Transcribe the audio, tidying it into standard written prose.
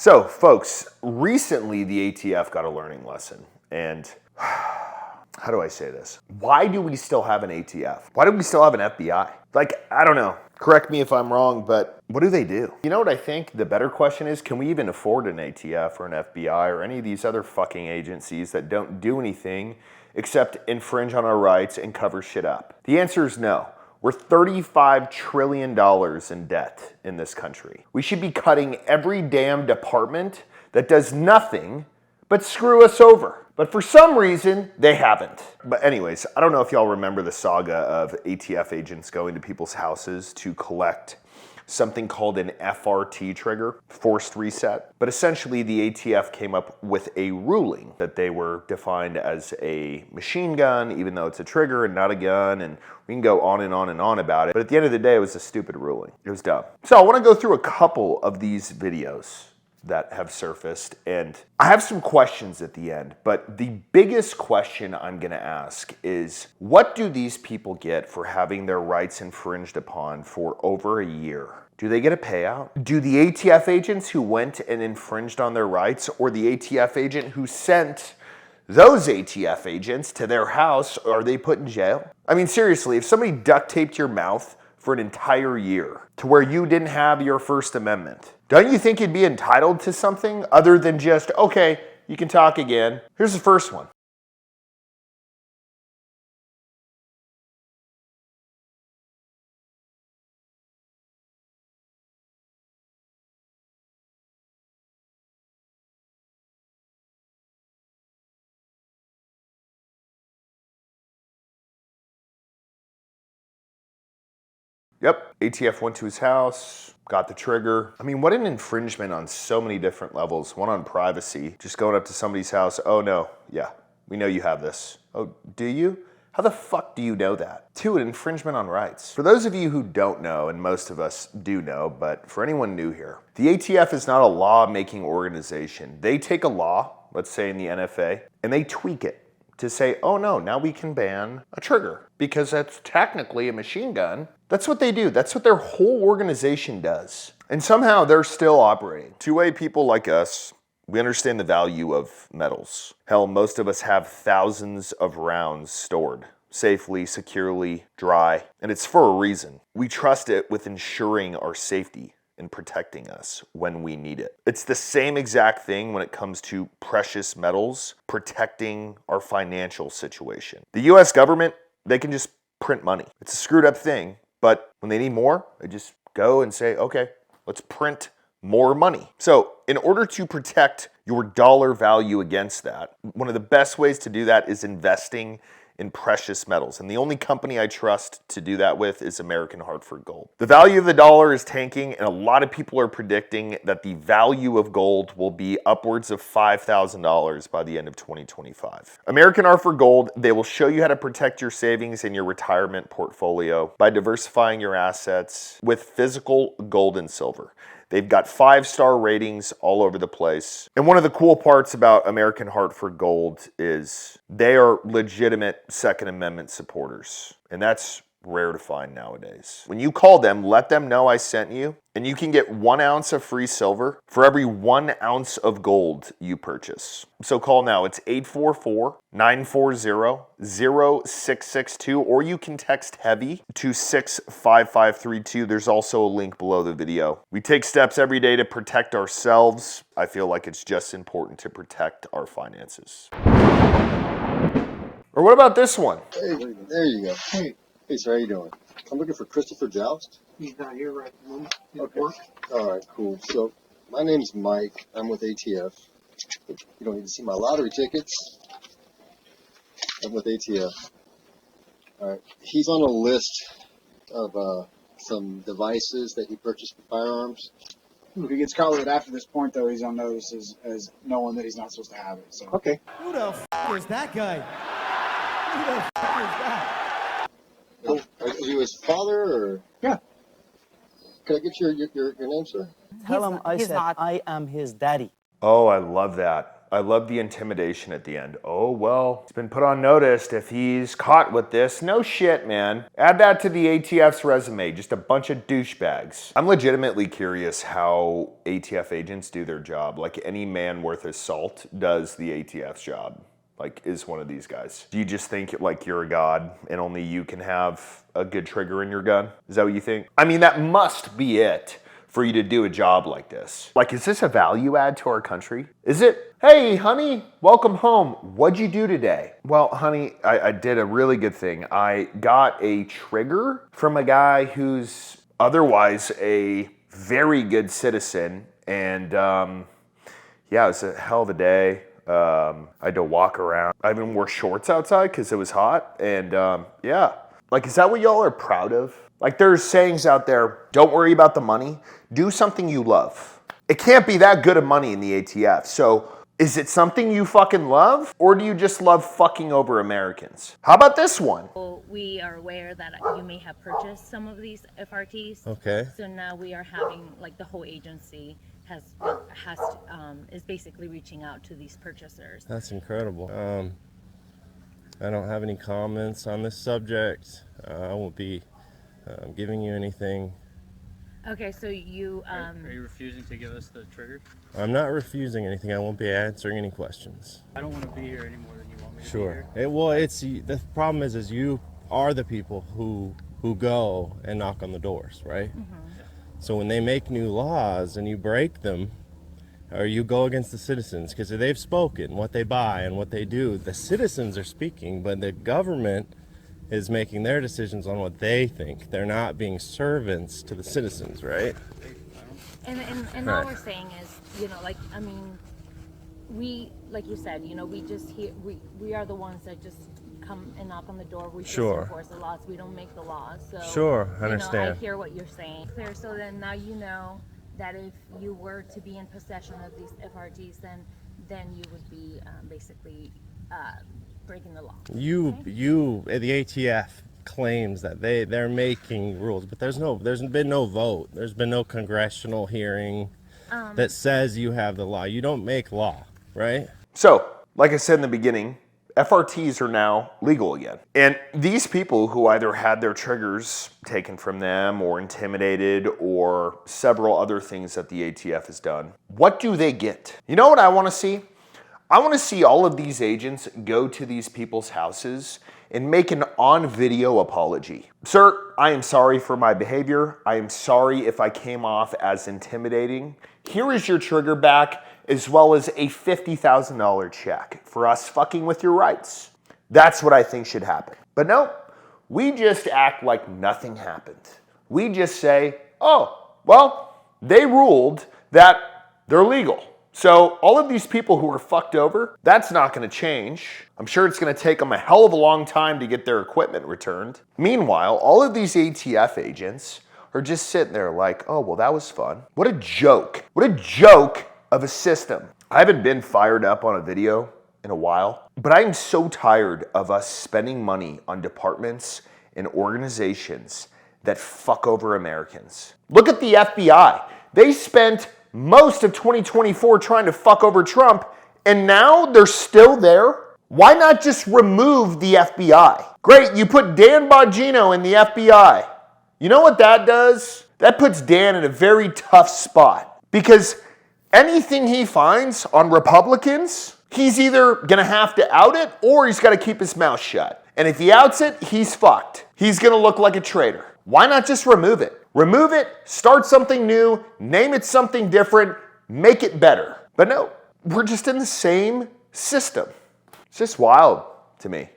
So, folks, recently the ATF got a learning lesson, and how do I say this? Why do we still have an ATF? Why do we still have an FBI? Like, I don't know. Correct me if I'm wrong, but what do they do? You know what I think? The better question is, can we even afford an ATF or an FBI or any of these other fucking agencies that don't do anything except infringe on our rights and cover shit up? The answer is no. We're $35 trillion in debt in this country. We should be cutting every damn department that does nothing but screw us over. But for some reason, they haven't. But anyways, I don't know if y'all remember the saga of ATF agents going to people's houses to collect something called an FRT trigger, forced reset. But essentially the ATF came up with a ruling that they were defined as a machine gun, even though it's a trigger and not a gun, and we can go on and on and on about it. But at the end of the day, it was a stupid ruling. It was dumb. So I want to go through a couple of these videos that have surfaced, and I have some questions at the end, but the biggest question I'm gonna ask is, what do these people get for having their rights infringed upon for over a year? Do they get a payout? Do the ATF agents who went and infringed on their rights, or the ATF agent who sent those ATF agents to their house, are they put in jail? I mean, seriously, if somebody duct taped your mouth for an entire year to where you didn't have your First Amendment, don't you think you'd be entitled to something other than just, okay, you can talk again? Here's the first one. Yep, ATF went to his house, got the trigger. I mean, what an infringement on so many different levels. One on privacy, just going up to somebody's house. Oh no, yeah, we know you have this. Oh, do you? How the fuck do you know that? Two, an infringement on rights. For those of you who don't know, and most of us do know, but for anyone new here, the ATF is not a law-making organization. They take a law, let's say in the NFA, and they tweak it to say, oh no, now we can ban a trigger because that's technically a machine gun. That's what they do. That's what their whole organization does. And somehow they're still operating. Two-way people like us, we understand the value of metals. Hell, most of us have thousands of rounds stored safely, securely, dry, and it's for a reason. We trust it with ensuring our safety and protecting us when we need it. It's the same exact thing when it comes to precious metals, protecting our financial situation. The US government, they can just print money. It's a screwed up thing, but when they need more, they just go and say, okay, let's print more money. So in order to protect your dollar value against that, one of the best ways to do that is investing in precious metals. And the only company I trust to do that with is American Hartford Gold. The value of the dollar is tanking, and a lot of people are predicting that the value of gold will be upwards of $5,000 by the end of 2025. American Hartford Gold, they will show you how to protect your savings and your retirement portfolio by diversifying your assets with physical gold and silver. They've got 5-star ratings all over the place. And one of the cool parts about American Hartford Gold is they are legitimate Second Amendment supporters. And that's rare to find nowadays. When you call them, let them know I sent you, and you can get 1 ounce of free silver for every 1 ounce of gold you purchase. So call now. It's 844-940-0662, or you can text HEAVY to 65532. There's also a link below the video. We take steps every day to protect ourselves. I feel like it's just important to protect our finances. Or what about this one? Hey, there you go. Hey, sir, how you doing? I'm looking for Christopher Joust. He's not here right now. Okay. All right, cool. So, my name's Mike. I'm with ATF. You don't need to see my lottery tickets. I'm with ATF. All right. He's on a list of some devices that he purchased for firearms. If he gets caught with it after this point, though, he's on notice as knowing that he's not supposed to have it. So. Okay. Who the f*** is that guy? Who the f*** is that? Are you his father, or? Yeah. Can I get your name, sir? Tell him I said I am his daddy. Oh, I love that. I love the intimidation at the end. Oh, well, it's been put on notice if he's caught with this. No shit, man. Add that to the ATF's resume. Just a bunch of douchebags. I'm legitimately curious how ATF agents do their job. Like any man worth his salt does the ATF's job. Like, is one of these guys. Do you just think like you're a god and only you can have a good trigger in your gun? Is that what you think? I mean, that must be it for you to do a job like this. Like, is this a value add to our country? Is it, hey, honey, welcome home. What'd you do today? Well, honey, I did a really good thing. I got a trigger from a guy who's otherwise a very good citizen. And yeah, it was a hell of a day. I had to walk around. I even wore shorts outside because it was hot. And yeah, like, is that what y'all are proud of? Like, there's sayings out there, don't worry about the money, do something you love. It can't be that good of money in the ATF. So is it something you fucking love, or do you just love fucking over Americans? How about this one? We are aware that you may have purchased some of these FRTs. Okay. So now we are having, like, the whole agency is basically reaching out to these purchasers. That's incredible. I don't have any comments on this subject. I won't be giving you anything. Okay, so you Are you refusing to give us the trigger? I'm not refusing anything. I won't be answering any questions. I don't want to be here any more than you want me to Sure. be here. The problem is you are the people who go and knock on the doors, right? Mm-hmm. So when they make new laws and you break them, or you go against the citizens, because they've spoken what they buy and what they do, the citizens are speaking, but the government is making their decisions on what they think. They're not being servants to the citizens, right? and all we're saying is, you know, like, I mean, we, like you said, you know, we just we are the ones that just come and knock on the door. We just enforce the laws. We don't make the laws. So Sure, I you know, understand. I hear what you're saying. Clear. So then now you know that if you were to be in possession of these FRGs, then you would be basically breaking the law. The ATF claims that they're making rules, but there's been no vote. There's been no congressional hearing that says you have the law. You don't make law, right? So, like I said in the beginning, FRTs are now legal again. And these people who either had their triggers taken from them or intimidated or several other things that the ATF has done, what do they get? You know what I want to see? I want to see all of these agents go to these people's houses and make an on-video apology. Sir, I am sorry for my behavior. I am sorry if I came off as intimidating. Here is your trigger back, as well as a $50,000 check for us fucking with your rights. That's what I think should happen. But no, we just act like nothing happened. We just say, oh, well, they ruled that they're legal. So all of these people who are fucked over, that's not going to change. I'm sure it's going to take them a hell of a long time to get their equipment returned. Meanwhile, all of these ATF agents are just sitting there like, oh, well, that was fun. What a joke. What a joke of a system. I haven't been fired up on a video in a while, but I am so tired of us spending money on departments and organizations that fuck over Americans. Look at the FBI. They spent most of 2024 trying to fuck over Trump, and now they're still there? Why not just remove the FBI? Great, you put Dan Bongino in the FBI. You know what that does? That puts Dan in a very tough spot, because anything he finds on Republicans, he's either gonna have to out it or he's gotta keep his mouth shut. And if he outs it, he's fucked. He's gonna look like a traitor. Why not just remove it? Remove it, start something new, name it something different, make it better. But no, we're just in the same system. It's just wild to me.